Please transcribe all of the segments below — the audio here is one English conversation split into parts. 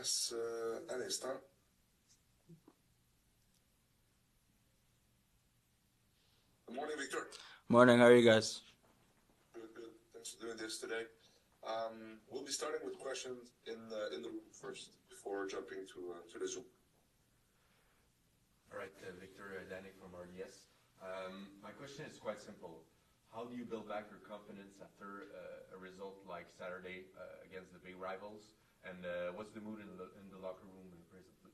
place à l'instant. Good morning, Victor. Morning, how are you guys? Good, good. Thanks for doing this today. We'll be starting with questions in the room first before jumping to the Zoom. All right, Victor, Danny from RDS. My question is quite simple. How do you build back your confidence after a result like Saturday against the big rivals? And what's the mood in the locker room presently?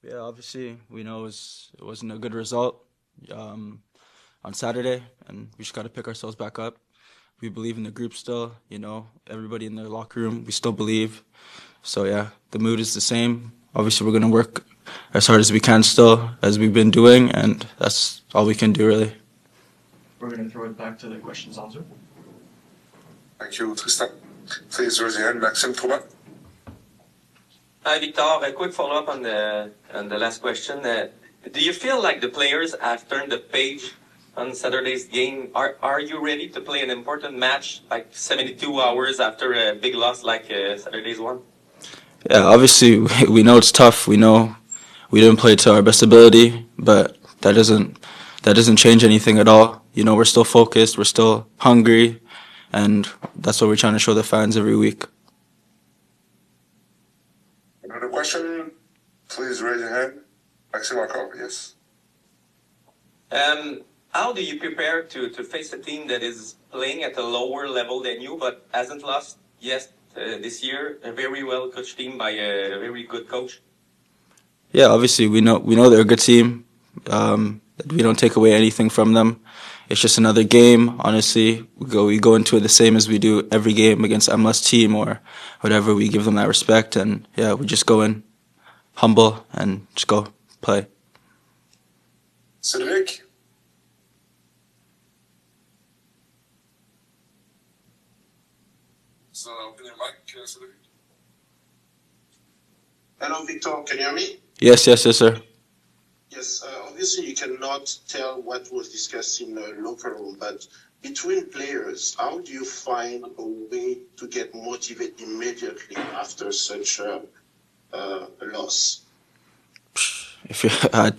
Yeah, obviously, we know it wasn't a good result on Saturday, and we just got to pick ourselves back up. We believe in the group still, everybody in the locker room, we still believe. So, yeah, the mood is the same. Obviously, we're going to work as hard as we can still, as we've been doing, and that's all we can do, really. We're going to throw it back to the questions answer. Thank you, Tristan. Please raise your hand, Maxime Troubat. Hi, Victor. A quick follow-up on the last question. Do you feel like the players have turned the page on Saturday's game? Are you ready to play an important match like 72 hours after a big loss like Saturday's one? Yeah, obviously, we know it's tough. We know we didn't play to our best ability, but that doesn't change anything at all. We're still focused, we're still hungry, and that's what we're trying to show the fans every week. Another question? Please raise your hand. Maxime encore, yes. How do you prepare to face a team that is playing at a lower level than you but hasn't lost yet this year? A very well coached team by a very good coach. Yeah, obviously we know they're a good team. We don't take away anything from them. It's just another game. Honestly, we go into it the same as we do every game against MLS team or whatever. We give them that respect, and yeah, we just go in humble and just go play. Cedric. So open your mic, Cedric. Hello, Victor. Can you hear me? Yes, sir. Yes, obviously you cannot tell what was discussed in the locker room, but between players, how do you find a way to get motivated immediately after such a loss?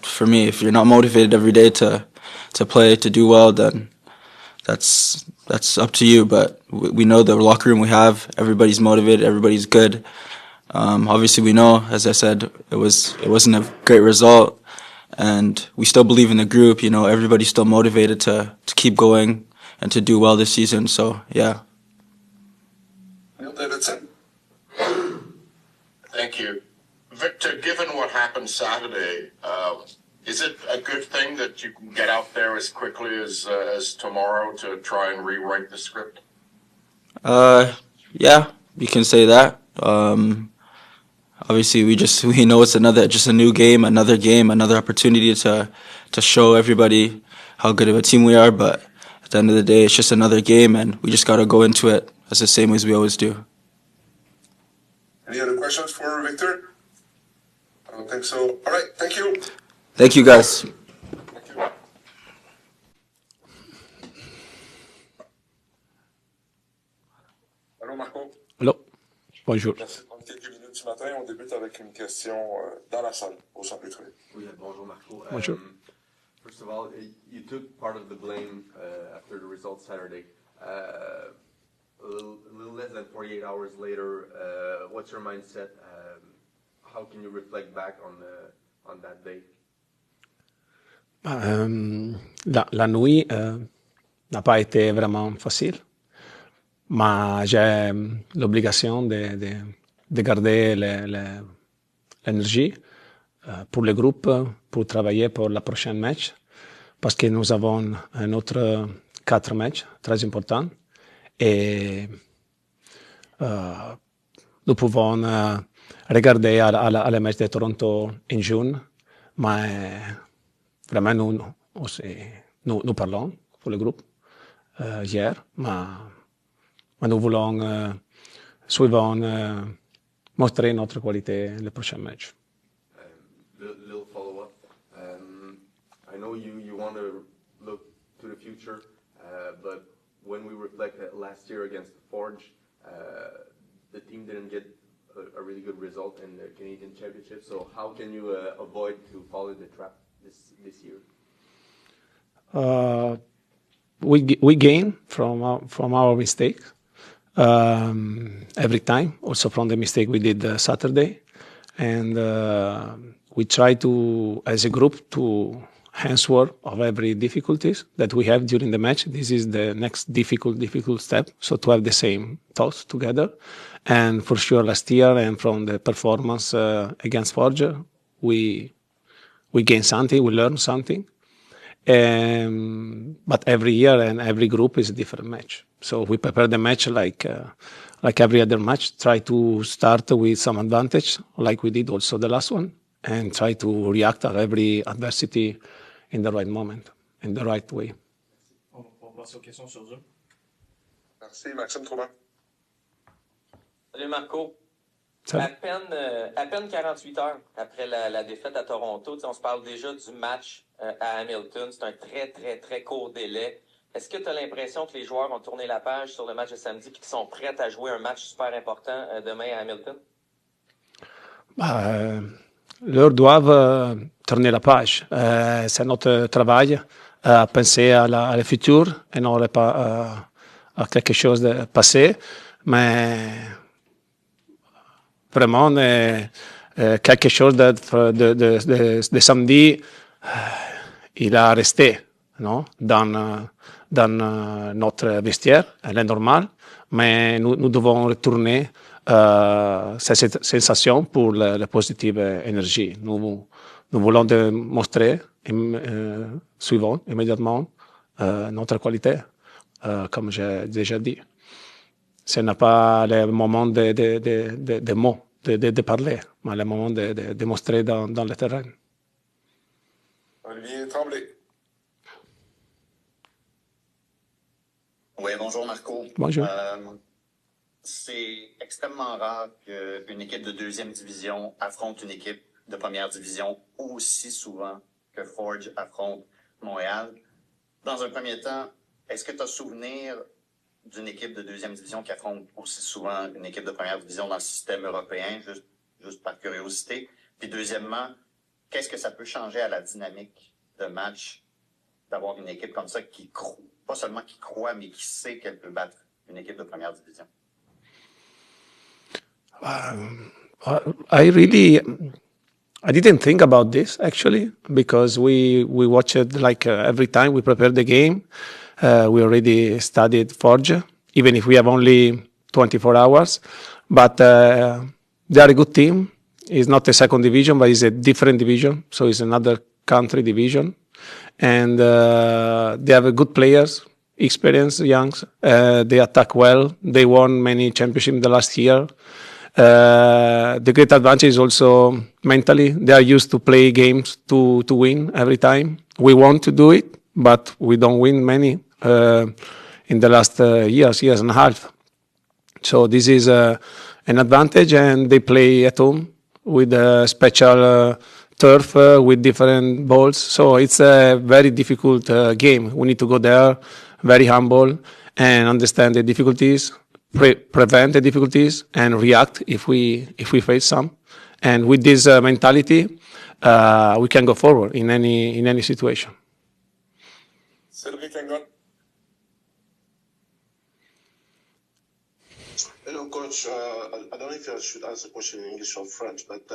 For me, if you're not motivated every day to play, to do well, then that's up to you. But we know the locker room we have, everybody's motivated, everybody's good. Obviously, we know, as I said, it wasn't a great result. And we still believe in the group, everybody's still motivated to keep going and to do well this season. So, yeah. Neil Davidson. Thank you. Victor, given what happened Saturday, is it a good thing that you can get out there as quickly as tomorrow to try and rewrite the script? Yeah, you can say that. Obviously, we know it's just a new game, another opportunity to show everybody how good of a team we are. But at the end of the day, it's just another game, and we just got to go into it as the same as we always do. Any other questions for Victor? I don't think so. All right, thank you. Thank you, guys. Thank you. Allô, Marco. Hello. Bonjour. Merci de prendre quelques minutes ce matin. On débute avec une question dans la salle, au centre Loturi. Oui, bonjour Marco. Bonjour. First of all, you took part of the blame after the result Saturday. A little less than 48 hours later, what's your mindset? How can you reflect back on that day? La nuit n'a pas été vraiment facile, mais j'ai l'obligation de garder l'énergie pour le groupe, pour travailler pour la prochaine match, parce que nous avons un autre 4 matchs très importants et nous pouvons regarder à la match de Toronto en juin, mais vraiment nous parlons pour le groupe hier, mais nous voulons suivre montrer notre qualité le prochain match. Little follow-up. I know you want to look to the future, but when we reflect that last year against Forge, the team didn't get a really good result in the Canadian Championship. So how can you avoid to fall in the trap this year? We gain from our mistake every time. Also from the mistake we did Saturday, and we try to, as a group, to answer of every difficulties that we have during the match. This is the next difficult step. So to have the same thoughts together, and for sure last year and from the performance against Forger, we gain something, we learn something. But every year and every group is a different match. So we prepare the match like every other match. Try to start with some advantage, like we did also the last one, and try to react at every adversity in the right moment, in the right way. On va passer aux questions sur Zoom. Merci, Maxime Trouban. Salut Marco. Salut. À peine 48 heures après la défaite à Toronto, on se parle déjà du match à Hamilton. C'est un très court délai. Est-ce que tu as l'impression que les joueurs ont tourné la page sur le match de samedi et qu'ils sont prêts à jouer un match super important demain à Hamilton? Leur doivent tourner la page. C'est notre travail à penser à le futur et non pas à quelque chose de passé. Mais vraiment, quelque chose de samedi, il a resté, non, dans notre vestiaire, elle est normale, mais nous devons retourner cette sensation pour la positive énergie. Nous voulons démontrer suivant immédiatement notre qualité, comme j'ai déjà dit. Ce n'est pas le moment de mots, de parler, mais le moment de démontrer dans le terrain. Olivier Tremblay. Oui, bonjour Marco. Bonjour. C'est extrêmement rare qu'une équipe de deuxième division affronte une équipe de première division aussi souvent que Forge affronte Montréal. Dans un premier temps, est-ce que tu as souvenir d'une équipe de deuxième division qui affronte aussi souvent une équipe de première division dans le système européen, juste par curiosité? Puis deuxièmement, qu'est-ce que ça peut changer à la dynamique de match d'avoir une équipe comme ça qui croit, pas seulement qui croit, mais qui sait qu'elle peut battre une équipe de première division? I didn't think about this actually, because we watch it like every time we prepare the game. We already studied Forge, even if we have only 24 hours. But they are a good team. It's not a second division, but it's a different division. So it's another country division. And they have good players, experienced, young. They attack well. They won many championships the last year. The great advantage is also mentally. They are used to play games to win every time. We want to do it, but we don't win many in the last years and a half. So this is an advantage, and they play at home with a special turf with different balls. So it's a very difficult game. We need to go there, very humble, and understand the difficulties, prevent the difficulties, and react if we face some. And with this mentality, we can go forward in any situation. Cédric Langon. Hello, Coach. I don't know if I should ask the question in English or French, but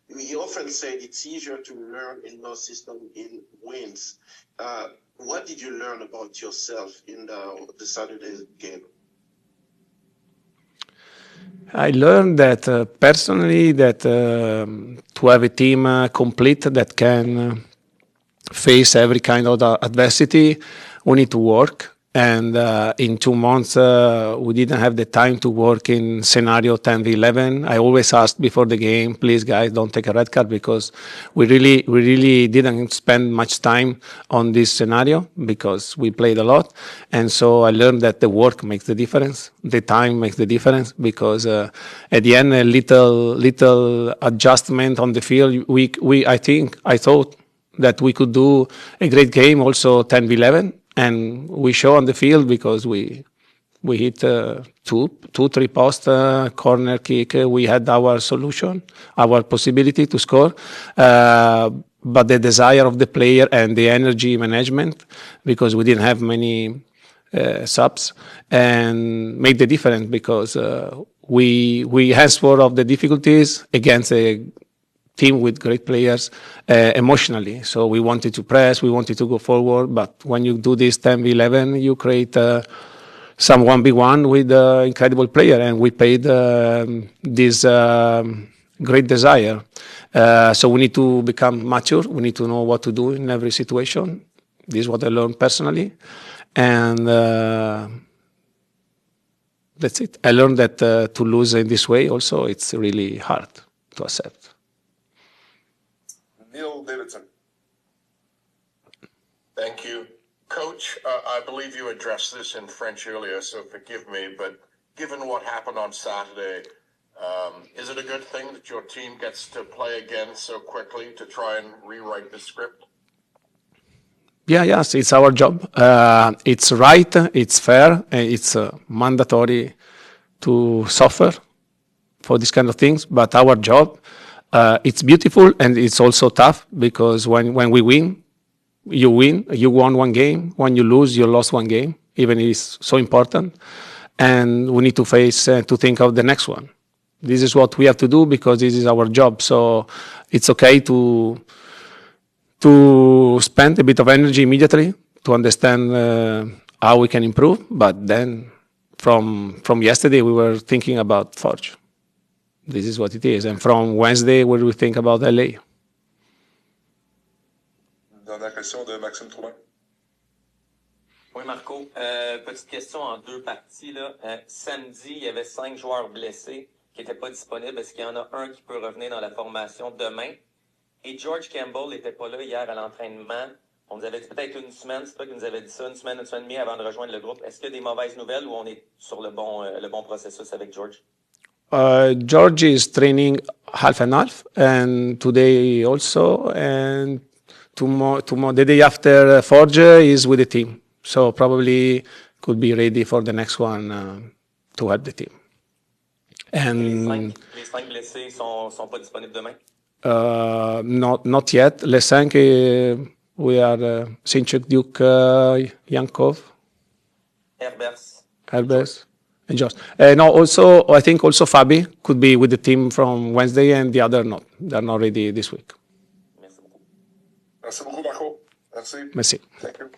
you often say it's easier to learn in no system in wins. What did you learn about yourself in the Saturday game? I learned that personally that to have a team complete that can face every kind of adversity, we need to work. And in 2 months, we didn't have the time to work in scenario 10v11. I always asked before the game, please guys, don't take a red card, because we really didn't spend much time on this scenario because we played a lot. And so I learned that the work makes the difference. The time makes the difference, because at the end, a little adjustment on the field, I thought that we could do a great game also 10v11. And we show on the field because we We hit two, three post corner kick. We had our solution, our possibility to score. But the desire of the player and the energy management, because we didn't have many subs, and made the difference because we answered of the difficulties against a team with great players emotionally. So we wanted to press, we wanted to go forward, but when you do this 10v11, you create some 1v1 with incredible player, and we paid this great desire. So we need to become mature. We need to know what to do in every situation. This is what I learned personally. And that's it. I learned that to lose in this way also, it's really hard to accept. Neil Davidson. Thank you. Coach, I believe you addressed this in French earlier, so forgive me, but given what happened on Saturday, is it a good thing that your team gets to play again so quickly to try and rewrite the script? Yes, it's our job. It's right, it's fair, and it's mandatory to suffer for these kind of things, but our job, it's beautiful and it's also tough because when we win, you won one game. When you lose, you lost one game, even if it's so important. And we need to face, to think of the next one. This is what we have to do because this is our job. So it's okay to spend a bit of energy immediately to understand how we can improve. But then from yesterday, we were thinking about Forge. This is what it is. And from Wednesday, we will think about LA. Dernière question de Maxime Troubin. Oui, Marco. Petite question en deux parties. Là. Samedi, il y avait 5 joueurs blessés qui n'étaient pas disponibles. Est-ce qu'il y en a un qui peut revenir dans la formation demain? Et George Campbell n'était pas là hier à l'entraînement. On nous avait dit peut-être une semaine, c'est toi qui nous avais dit ça, une semaine et demie avant de rejoindre le groupe. Est-ce qu'il y a des mauvaises nouvelles ou on est sur le bon processus avec George? George is training half and half, and today also, and tomorrow the day after Forge is with the team. So probably could be ready for the next one to help the team. And les 5 blessés sont pas disponibles demain? Not yet. Les 5, we are Sinchuk, Duke, Yankov, Herbers, and George. No, also I think also Fabi could be with the team from Wednesday, and the other not. They're not ready this week. Merci beaucoup. Merci beaucoup, Marco. Merci. Merci. Thank you.